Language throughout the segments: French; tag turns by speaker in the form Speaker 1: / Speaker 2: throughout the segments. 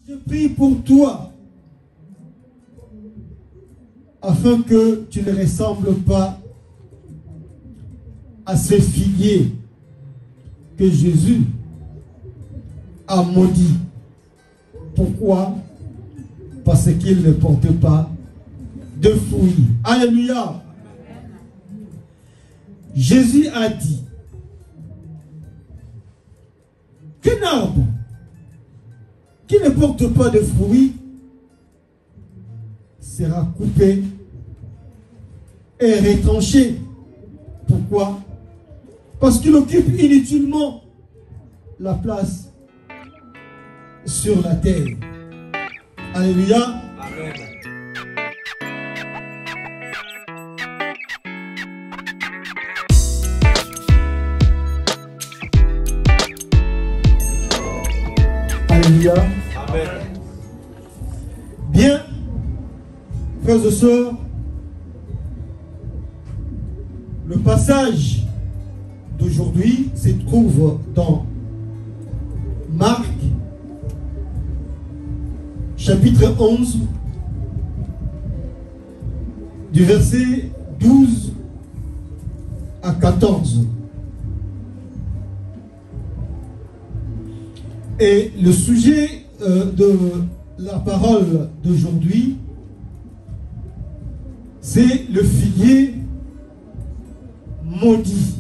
Speaker 1: Je prie pour toi, afin que tu ne ressembles pas à ce figuier que Jésus a maudit. Pourquoi? Parce qu'il ne porte pas de fruits. Alléluia. Jésus a dit qu'un arbre qui ne porte pas de fruits sera coupé et retranché. Pourquoi? Parce qu'il occupe inutilement la place sur la terre. Alléluia.
Speaker 2: Amen.
Speaker 1: Alléluia.
Speaker 2: Amen.
Speaker 1: Bien, frères et sœurs, le passage d'aujourd'hui se trouve dans Marc, chapitre 11, du verset 12 à 14. Et le sujet de la parole d'aujourd'hui, c'est le figuier maudit.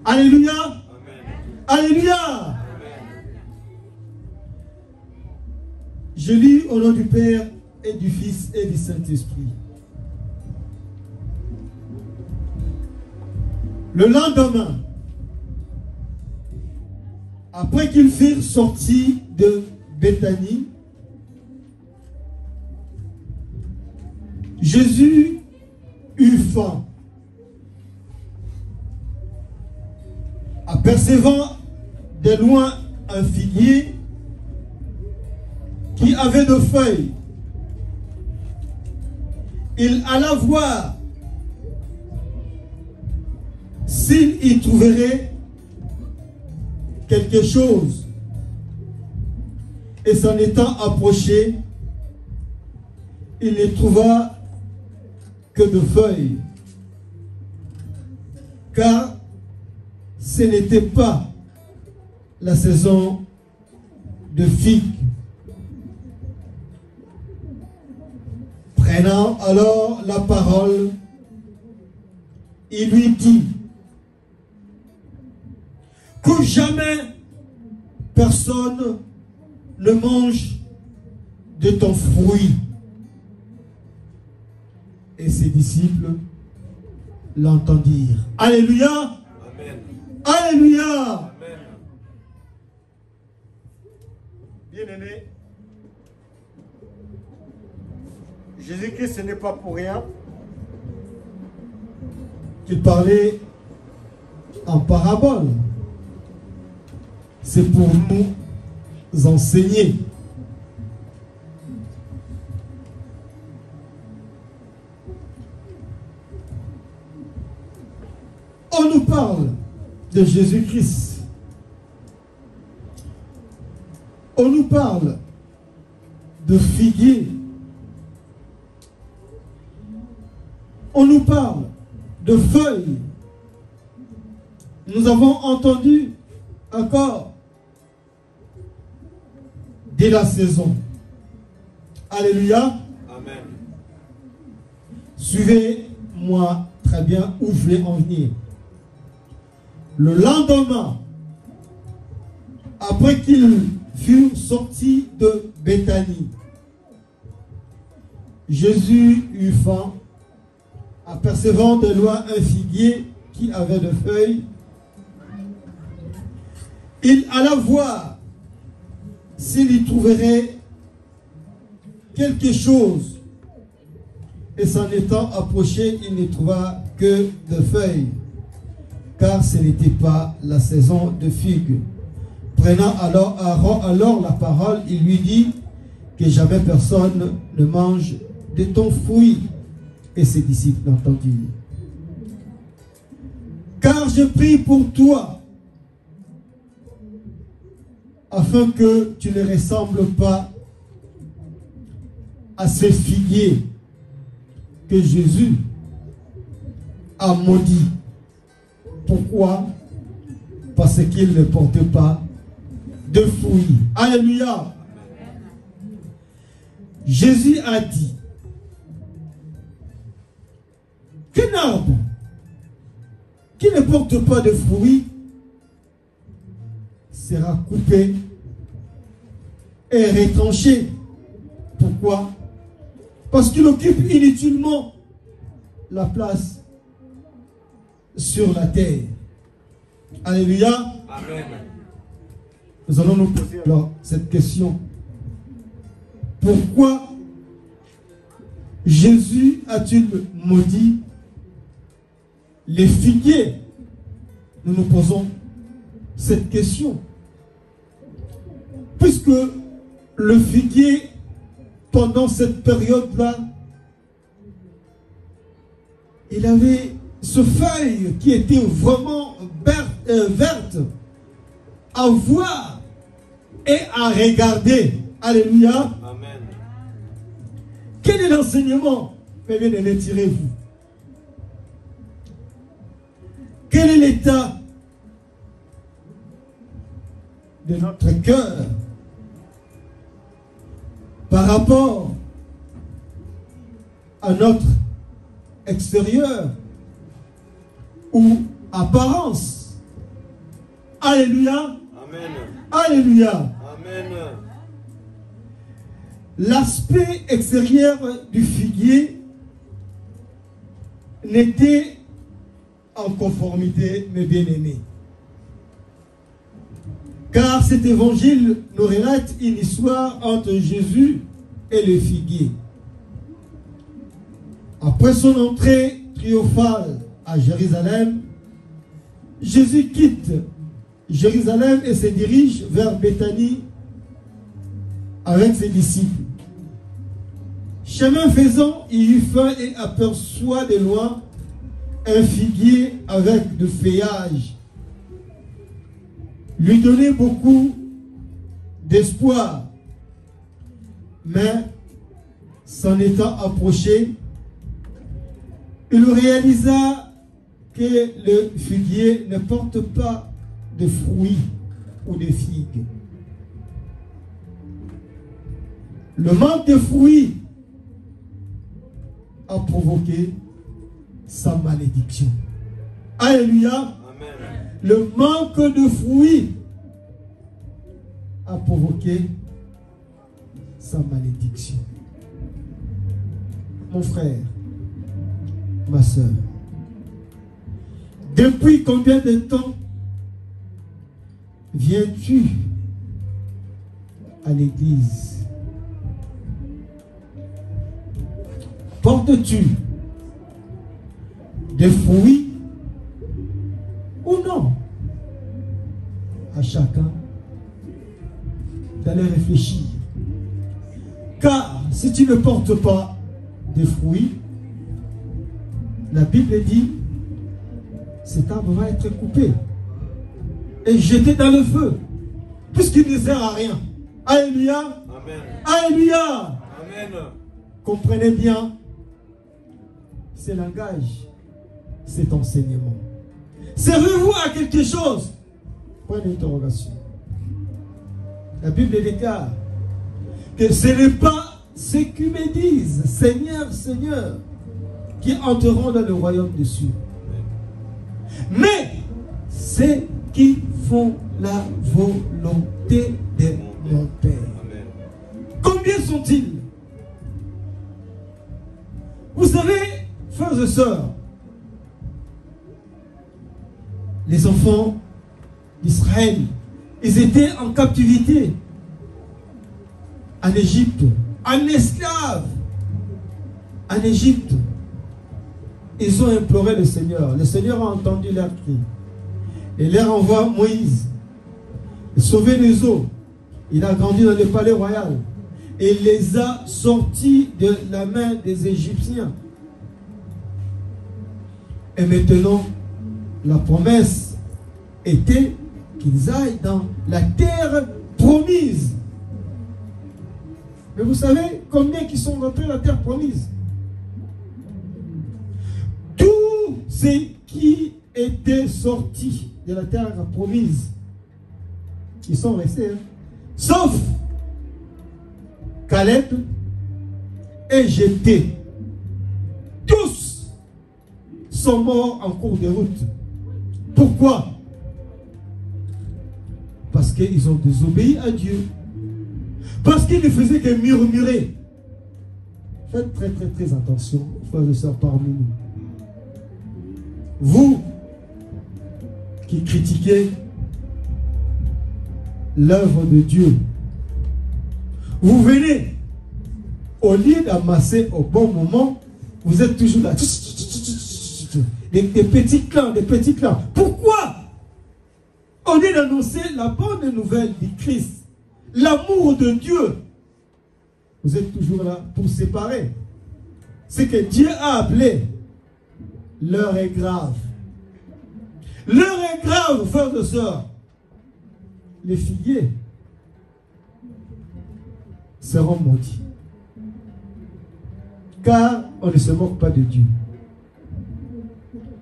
Speaker 1: Alléluia.
Speaker 2: Amen.
Speaker 1: Alléluia.
Speaker 2: Amen.
Speaker 1: Je lis au nom du Père et du Fils et du Saint-Esprit. Le lendemain, après qu'ils furent sortis de Béthanie, Jésus eut faim. Apercevant de loin un figuier qui avait de feuilles, il alla voir s'il y trouverait quelque chose. Et s'en étant approché, il ne trouva que de feuilles, car ce n'était pas la saison de figues. Prenant alors la parole, il lui dit que jamais personne ne mange de ton fruit. Et ses disciples l'entendirent. Alléluia.
Speaker 2: Amen.
Speaker 1: Alléluia.
Speaker 2: Amen.
Speaker 1: Bien-aimé, Jésus-Christ, ce n'est pas pour rien qu'il parlait en parabole. C'est pour nous enseigner. On nous parle de Jésus-Christ. On nous parle de figuier. On nous parle de feuilles. Nous avons entendu encore dès la saison. Alléluia.
Speaker 2: Amen.
Speaker 1: Suivez-moi très bien où je vais en venir. Le lendemain, après qu'ils furent sortis de Béthanie, Jésus eut faim, apercevant de loin un figuier qui avait de feuilles. Il alla voir s'il y trouverait quelque chose. Et s'en étant approché, il ne trouva que de feuilles, car ce n'était pas la saison de figues. Prenant alors la parole, il lui dit que jamais personne ne mange de ton fruit. Et ses disciples l'entendirent. Car je prie pour toi, afin que tu ne ressembles pas à ces figuiers que Jésus a maudit. Pourquoi? Parce qu'ils ne portent pas de fruits. Alléluia. Jésus a dit qu'un arbre qui ne porte pas de fruits sera coupé et retranché. Pourquoi? Parce qu'il occupe inutilement la place sur la terre. Alléluia.
Speaker 2: Amen.
Speaker 1: Nous allons nous poser alors cette question. Pourquoi Jésus a-t-il maudit les figuiers? Nous nous posons cette question. Puisque le figuier, pendant cette période-là, il avait ce feuille qui était vraiment verte à voir et à regarder. Alléluia.
Speaker 2: Amen.
Speaker 1: Quel est l'enseignement? Mais bien, les tirez-vous. Quel est l'état de notre cœur par rapport à notre extérieur ou apparence? Alléluia.
Speaker 2: Amen.
Speaker 1: Alléluia.
Speaker 2: Amen.
Speaker 1: L'aspect extérieur du figuier n'était en conformité, mes bien-aimés. Car cet évangile nous relate une histoire entre Jésus et le figuier. Après son entrée triomphale à Jérusalem, Jésus quitte Jérusalem et se dirige vers Béthanie avec ses disciples. Chemin faisant, il eut faim et aperçoit de loin un figuier avec du feuillage. Lui donnait beaucoup d'espoir. Mais, s'en étant approché, il réalisa que le figuier ne porte pas de fruits ou de figues. Le manque de fruits a provoqué sa malédiction. Alléluia.
Speaker 2: Amen.
Speaker 1: Le manque de fruits a provoqué sa malédiction. Mon frère, ma soeur, depuis combien de temps viens-tu à l'église? Portes-tu des fruits ou non? À chacun d'aller réfléchir. Car si tu ne portes pas de fruits, la Bible dit, cet arbre va être coupé et jeté dans le feu, puisqu'il ne sert à rien. Alléluia.
Speaker 2: Amen.
Speaker 1: Alléluia.
Speaker 2: Amen.
Speaker 1: Comprenez bien ce langage, cet enseignement. Servez-vous à quelque chose? Point d'interrogation. La Bible déclare que ce n'est pas ceux qui me disent Seigneur, Seigneur, qui entreront dans le royaume des cieux, mais ceux qui font la volonté de mon Père.
Speaker 2: Amen.
Speaker 1: Combien sont-ils? Vous savez, frères et sœurs, les enfants d'Israël, ils étaient en captivité en Égypte, en esclaves en Égypte. Ils ont imploré le Seigneur. Le Seigneur a entendu leur cri. Et leur envoie Moïse. Sauver les eaux. Il a grandi dans le palais royal. Et il les a sortis de la main des Égyptiens. Et maintenant, la promesse était qu'ils aillent dans la terre promise. Mais vous savez combien qui sont rentrés dans la terre promise? Tous ceux qui étaient sortis de la terre promise, ils sont restés, hein? Sauf Caleb et Jephthé. Tous sont morts en cours de route. Pourquoi? Parce qu'ils ont désobéi à Dieu. Parce qu'ils ne faisaient que murmurer. Faites très très très attention, frères et sœurs parmi nous. Vous qui critiquez l'œuvre de Dieu, vous venez, au lieu d'amasser au bon moment, vous êtes toujours là. Des petits clans, des petits clans. Pourquoi? Au lieu d'annoncer la bonne nouvelle du Christ, l'amour de Dieu, vous êtes toujours là pour séparer. Ce que Dieu a appelé, l'heure est grave. L'heure est grave, frères et sœurs. Les figuiers seront maudits. Car on ne se moque pas de Dieu.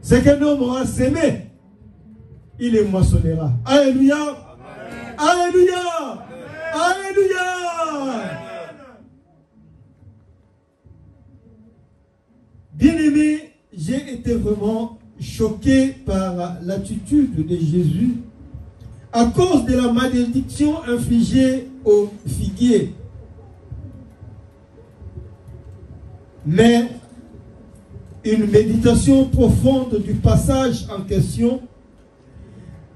Speaker 1: Ce qu'un homme aura sémé, il les moissonnera. Alléluia. Amen. Alléluia. Amen. Alléluia. Bien-aimé, j'ai été vraiment choqué par l'attitude de Jésus à cause de la malédiction infligée aux figuiers. Mais une méditation profonde du passage en question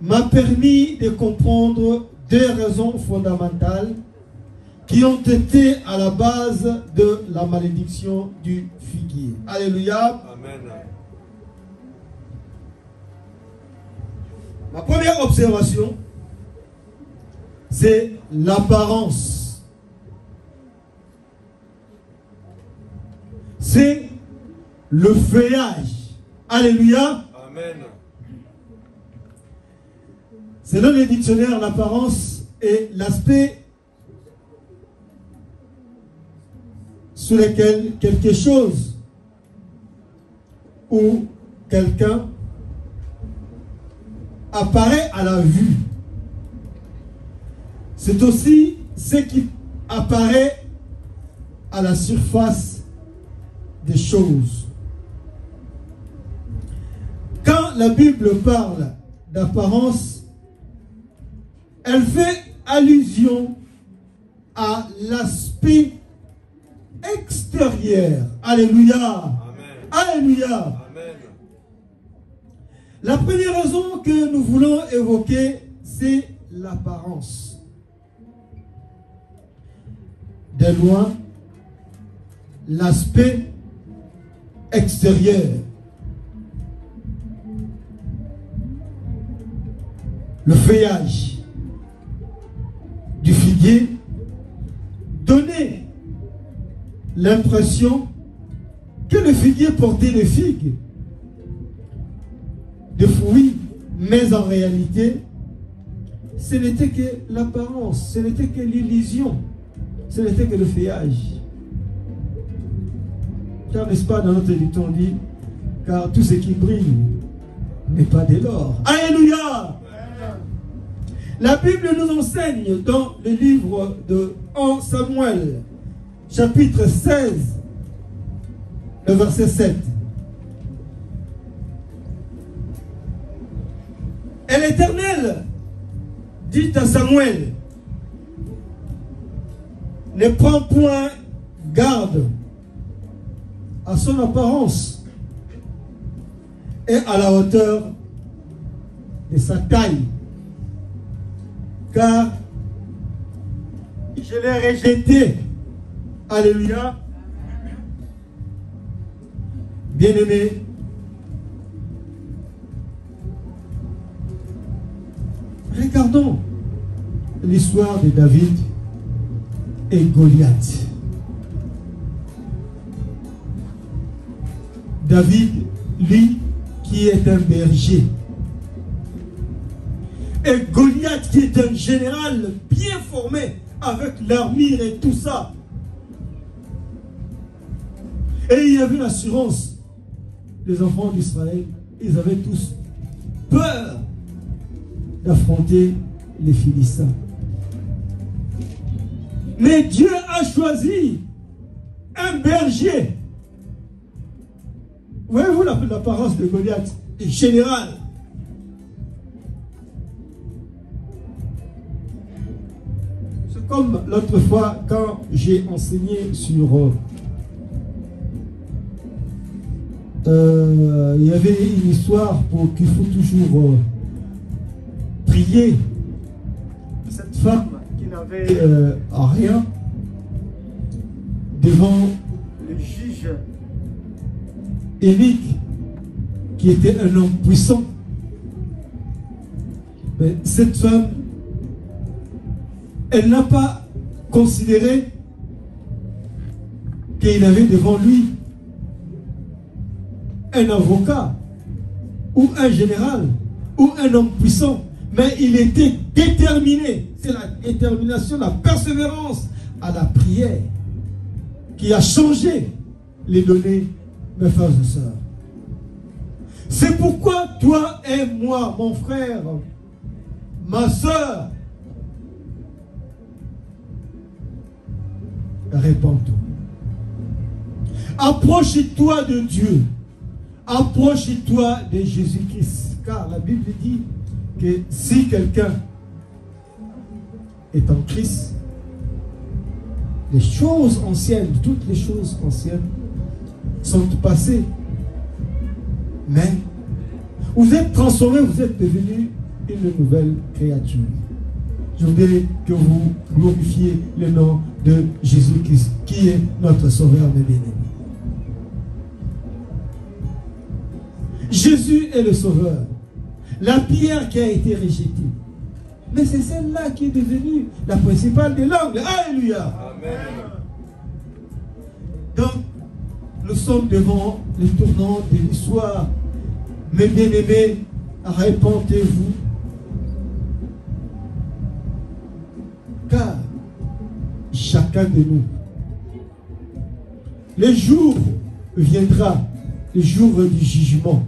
Speaker 1: m'a permis de comprendre deux raisons fondamentales qui ont été à la base de la malédiction du figuier. Alléluia. Amen. Ma première observation, c'est l'apparence. C'est le feuillage. Alléluia. Amen. Selon les dictionnaires, l'apparence est l'aspect sous lequel quelque chose ou quelqu'un apparaît à la vue. C'est aussi ce qui apparaît à la surface des choses. Quand la Bible parle d'apparence, elle fait allusion à l'aspect extérieur. Alléluia. Amen. Alléluia. Amen. La première raison que nous voulons évoquer, c'est l'apparence. De loin, l'aspect extérieur. Le feuillage du figuier donnait l'impression que le figuier portait des figues, des fruits, mais en réalité, ce n'était que l'apparence, ce n'était que l'illusion, ce n'était que le feuillage. Car n'est-ce pas, dans notre édition, on dit, car tout ce qui brille n'est pas de l'or. Alléluia! La Bible nous enseigne dans le livre de 1 Samuel, chapitre 16, le verset 7. Et l'Éternel dit à Samuel, ne prends point garde à son apparence et à la hauteur de sa taille, car je l'ai rejeté. Alléluia. Bien-aimé, regardons l'histoire de David et Goliath. David, lui, qui est un berger. Et Goliath, qui est un général bien formé, avec l'armure et tout ça. Et il y avait l'assurance. Les enfants d'Israël, ils avaient tous peur d'affronter les Philistins. Mais Dieu a choisi un berger. Voyez-vous l'apparence de Goliath, général. C'est comme l'autre fois quand j'ai enseigné sur... il y avait une histoire pour qu'il faut toujours prier. Cette femme qui n'avait rien devant le juge Élique, qui était un homme puissant. Mais cette femme, elle n'a pas considéré qu'il avait devant lui un avocat ou un général ou un homme puissant, mais il était déterminé. C'est la détermination, la persévérance à la prière qui a changé les données, mes frères et sœurs. C'est pourquoi toi et moi, mon frère, ma sœur, répands-toi. Approche-toi de Dieu. Approche-toi de Jésus-Christ. Car la Bible dit que si quelqu'un est en Christ, les choses anciennes, toutes les choses anciennes sont passées. Mais vous êtes transformés, vous êtes devenus une nouvelle créature. Je voudrais que vous glorifiez le nom de Jésus-Christ, qui est notre Sauveur, mes bien-aimés. Jésus est le Sauveur. La pierre qui a été rejetée. Mais c'est celle-là qui est devenue la principale de l'angle. Alléluia. Amen. Donc, nous sommes devant le tournant de l'histoire. Mes bien-aimés, répentez-vous. Car chacun de nous, le jour viendra, le jour du jugement.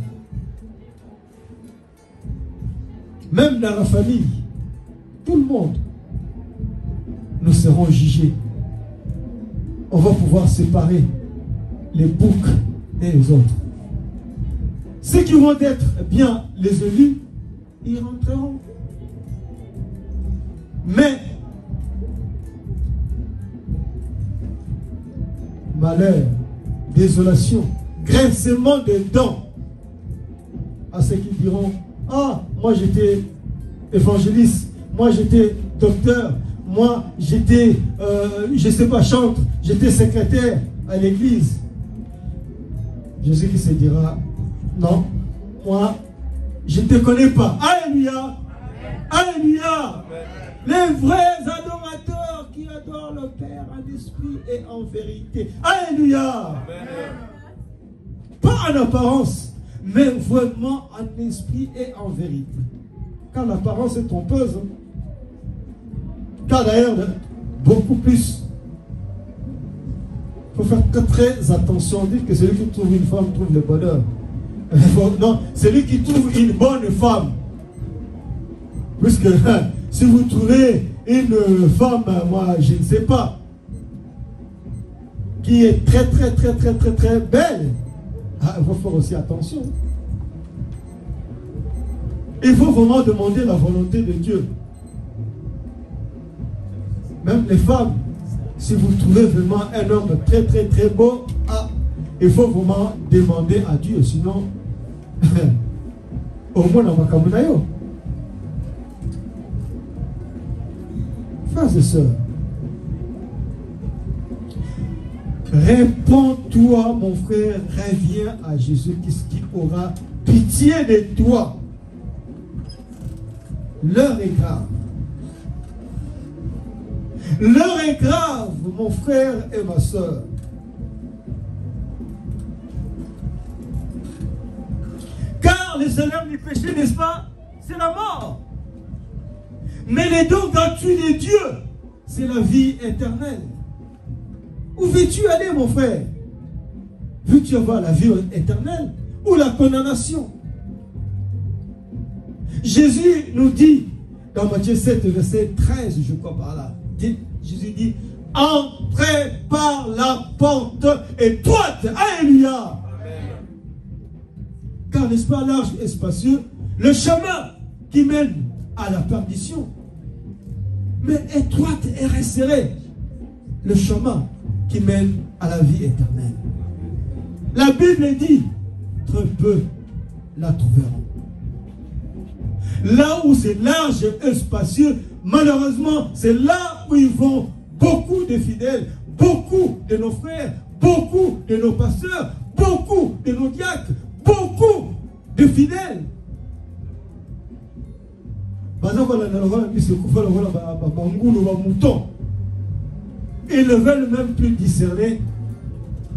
Speaker 1: Même dans la famille, tout le monde, nous serons jugés. On va pouvoir séparer les boucs et les autres. Ceux qui vont être bien les élus, ils rentreront. Mais malheur, désolation, grincement de dents à ceux qui diront: ah, moi j'étais évangéliste, moi j'étais docteur, moi j'étais, je sais pas, chantre, j'étais secrétaire à l'église. Jésus qui se dira: non, moi je ne te connais pas. Alléluia. Alléluia. Les vrais adorateurs qui adorent le Père en esprit et en vérité. Alléluia. Amen. Pas en apparence, mais vraiment en esprit et en vérité. Car l'apparence est trompeuse. Car d'ailleurs, beaucoup plus. Il faut faire très attention. On dit que celui qui trouve une femme trouve le bonheur. Non, celui qui trouve une bonne femme. Puisque si vous trouvez une femme, moi je ne sais pas, qui est très belle, il faut faire aussi attention. Il faut vraiment demander la volonté de Dieu. Même les femmes, si vous trouvez vraiment un homme très beau, il faut vraiment demander à Dieu, sinon au moins dans ma camunayo. Frères et sœurs, réponds-toi, mon frère, reviens à Jésus-Christ qui aura pitié de toi. L'heure est grave. L'heure est grave, mon frère et ma sœur. Car le salaire du péché, n'est-ce pas? C'est la mort. Mais les dons gratuits de Dieu, c'est la vie éternelle. Où veux-tu aller, mon frère? Veux-tu avoir la vie éternelle ou la condamnation? Jésus nous dit, dans Matthieu 7, verset 13, je crois par là, Jésus dit, entrez par la porte étroite. Alléluia. Car n'est-ce pas large et spacieux le chemin qui mène à la perdition, mais étroite et resserrée le chemin qui mène à la vie éternelle. La Bible dit, très peu la trouveront. Là où c'est large et spacieux, malheureusement, c'est là où ils vont beaucoup de fidèles, beaucoup de nos frères, beaucoup de nos pasteurs, beaucoup de nos diacres, beaucoup de fidèles. Ils ne veulent même plus discerner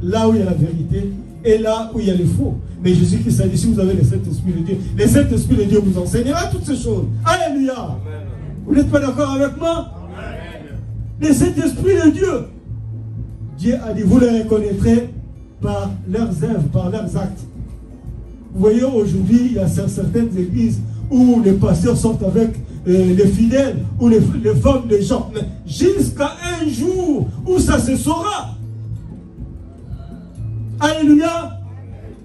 Speaker 1: là où il y a la vérité et là où il y a le faux. Mais Jésus-Christ a dit, si vous avez le Saint-Esprit de Dieu, le Saint-Esprit de Dieu vous enseignera toutes ces choses. Alléluia. Amen. Vous n'êtes pas d'accord avec moi? Amen. Le Saint-Esprit de Dieu, Dieu a dit, vous les reconnaîtrez par leurs œuvres, par leurs actes. Vous voyez, aujourd'hui, il y a certaines églises où les pasteurs sont avec les fidèles ou les femmes des gens. Mais jusqu'à un jour où ça se saura. Alléluia.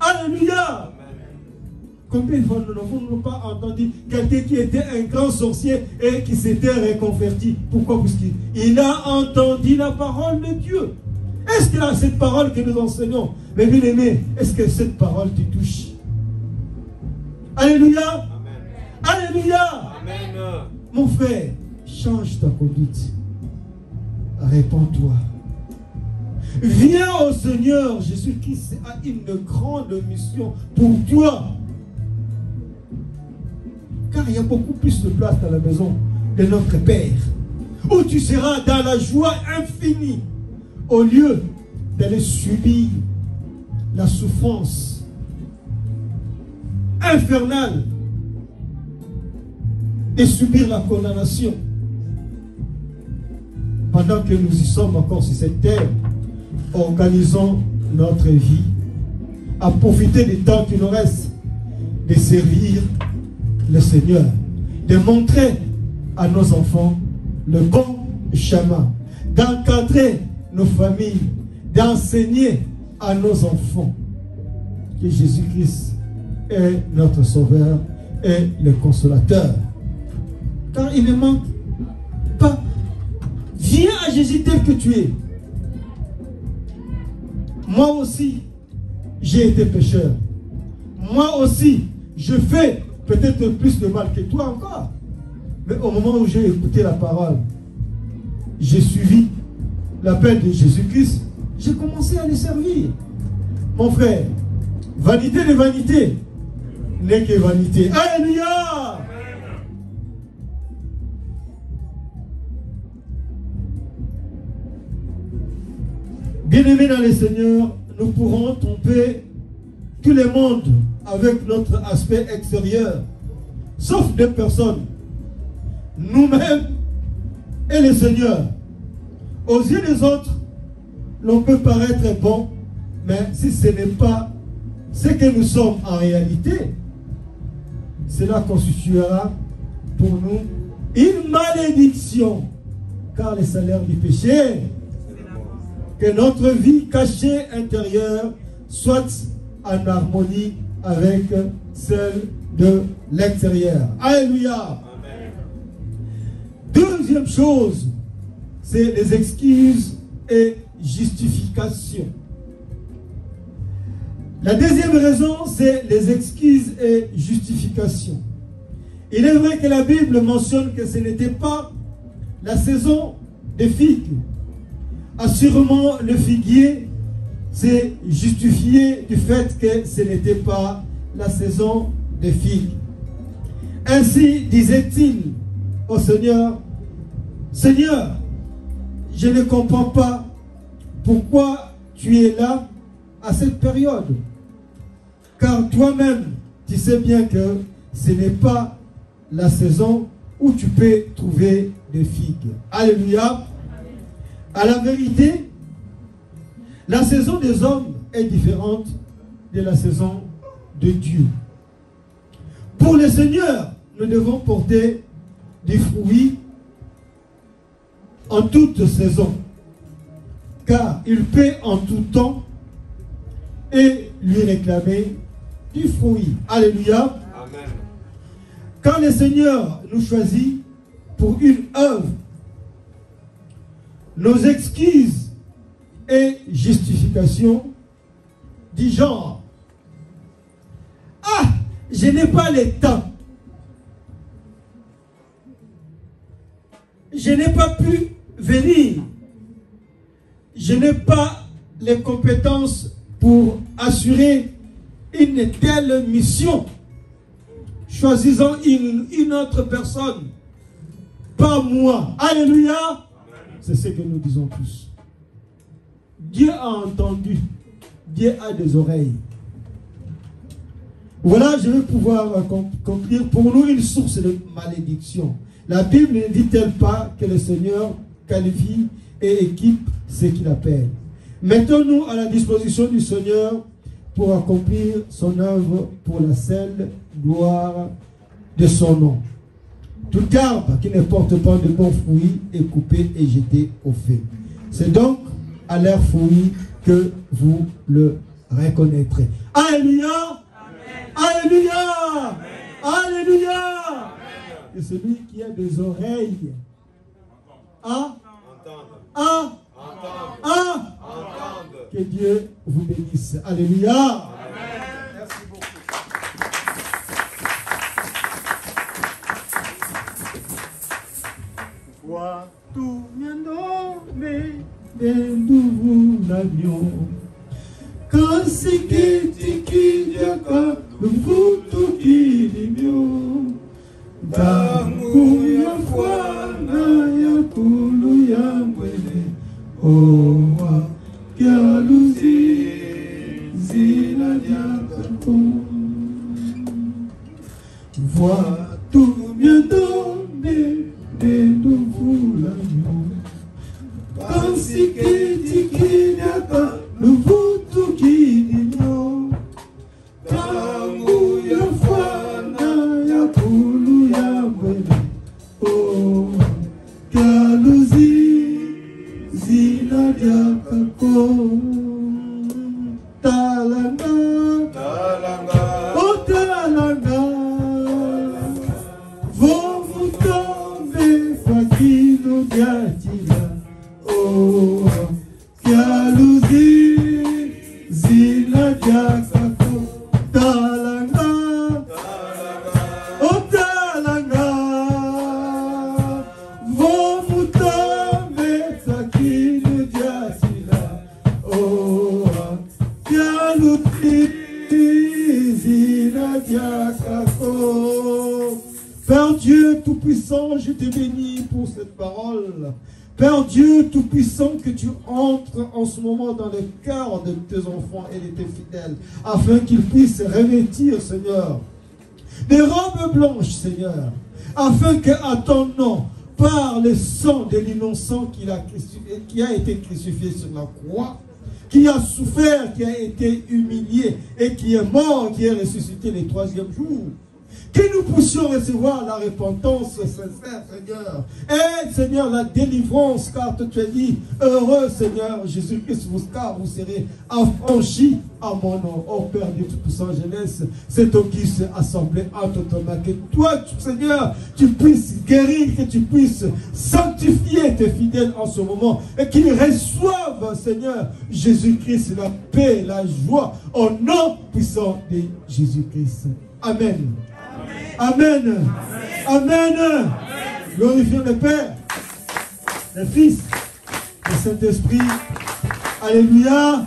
Speaker 1: Alléluia. Combien de fois nous n'avons pas entendu quelqu'un qui était un grand sorcier et qui s'était reconverti? Pourquoi? Parce qu'il a entendu la parole de Dieu. Est-ce que cette parole que nous enseignons, mes bien-aimés, est-ce que cette parole te touche? Alléluia. Amen. Alléluia. Amen. Mon frère, change ta conduite. Répands-toi. Viens au Seigneur. Jésus-Christ a une grande mission pour toi. Car il y a beaucoup plus de place dans la maison de notre Père, où tu seras dans la joie infinie, au lieu d'aller subir la souffrance infernale, de subir la condamnation. Pendant que nous y sommes encore sur cette terre, organisons notre vie, à profiter du temps qui nous reste, de servir le Seigneur, de montrer à nos enfants le bon chemin, d'encadrer nos familles, d'enseigner à nos enfants que Jésus-Christ est notre Sauveur et le Consolateur. Car il ne manque pas. Viens à Jésus tel que tu es. Moi aussi, j'ai été pécheur. Moi aussi, je fais peut-être plus de mal que toi encore. Mais au moment où j'ai écouté la parole, j'ai suivi l'appel de Jésus-Christ, j'ai commencé à les servir. Mon frère, vanité de vanité n'est que vanité. Alléluia! Bien-aimés dans le Seigneur, nous pourrons tromper tout le monde avec notre aspect extérieur, sauf deux personnes, nous-mêmes et le Seigneur. Aux yeux des autres, l'on peut paraître bon, mais si ce n'est pas ce que nous sommes en réalité, cela constituera pour nous une malédiction, car le salaire du péché, que notre vie cachée intérieure soit en harmonie avec celle de l'extérieur. Alléluia. Amen. Deuxième chose, c'est les excuses et justifications. La deuxième raison, c'est les excuses et justifications. Il est vrai que la Bible mentionne que ce n'était pas la saison des figues. Assurément, le figuier s'est justifié du fait que ce n'était pas la saison des figues. Ainsi disait-il au Seigneur, « Seigneur, je ne comprends pas pourquoi tu es là à cette période. Car toi-même, tu sais bien que ce n'est pas la saison où tu peux trouver des figues. Alléluia. À la vérité, la saison des hommes est différente de la saison de Dieu. Pour le Seigneur, nous devons porter des fruits en toute saison, car il peut en tout temps et lui réclamer du fruit. Alléluia.
Speaker 2: Amen.
Speaker 1: Quand le Seigneur nous choisit pour une œuvre, nos excuses et justifications du genre: ah, je n'ai pas le temps, je n'ai pas pu venir, je n'ai pas les compétences pour assurer une telle mission. Choisissons une autre personne, pas moi. Alléluia. C'est ce que nous disons tous. Dieu a entendu, Dieu a des oreilles. Voilà, je vais pouvoir conclure. Pour nous, une source de malédiction. La Bible ne dit-elle pas que le Seigneur qualifie et équipe ce qu'il appelle? Mettons-nous à la disposition du Seigneur pour accomplir son œuvre pour la seule gloire de son nom. Tout arbre qui ne porte pas de bons fruits est coupé et jeté au feu. C'est donc à leurs fruits que vous le reconnaîtrez. Alléluia! Alléluia! Alléluia! Et celui qui a des oreilles à que Dieu vous bénisse. Alléluia!
Speaker 2: Amen. Merci beaucoup.
Speaker 1: Vois tout bien nommé nous l'avions. Quand c'est qui diaka le futu kilimio. Tangu ya fwana ya kulu ya mwele. Owa kia luzi zila diaka. Vois tout bien nommé nous l'avions. Quand c'est qui diaka le futu kilimio. Tangu ya fwana ya kulu ya mwele. Oh, kaluzi zila diakako. Talanga, oh talanga. Vamos tomber fakino diatila. Oh, kaluzi zila diakako. Talanga, oh talanga. Vamos tomber fakino diatila. Oh, kaluzi zila diakako. Père Dieu Tout-Puissant, je te bénis pour cette parole. Père Dieu Tout-Puissant, que tu entres en ce moment dans le cœur de tes enfants et de tes fidèles, afin qu'ils puissent revêtir, Seigneur, des robes blanches, Seigneur, afin qu'à ton nom, par le sang de l'innocent qui a été crucifié sur la croix, qui a souffert, qui a été humilié et qui est mort, qui est ressuscité le troisième jour, que nous puissions recevoir la repentance sincère, Seigneur. Et, Seigneur, la délivrance, car tu as dit, heureux, Seigneur, Jésus-Christ, car vous serez affranchis à mon nom. Oh Père Dieu Tout-Puissant, je laisse cet auguste assemblée entre tes mains. Que toi, Seigneur, tu puisses guérir, que tu puisses sanctifier tes fidèles en ce moment. Et qu'ils reçoivent, Seigneur, Jésus-Christ, la paix, la joie, au nom puissant de Jésus-Christ. Amen. Amen. Amen. Amen. Glorifions le Père, le Fils, le Saint-Esprit. Alléluia.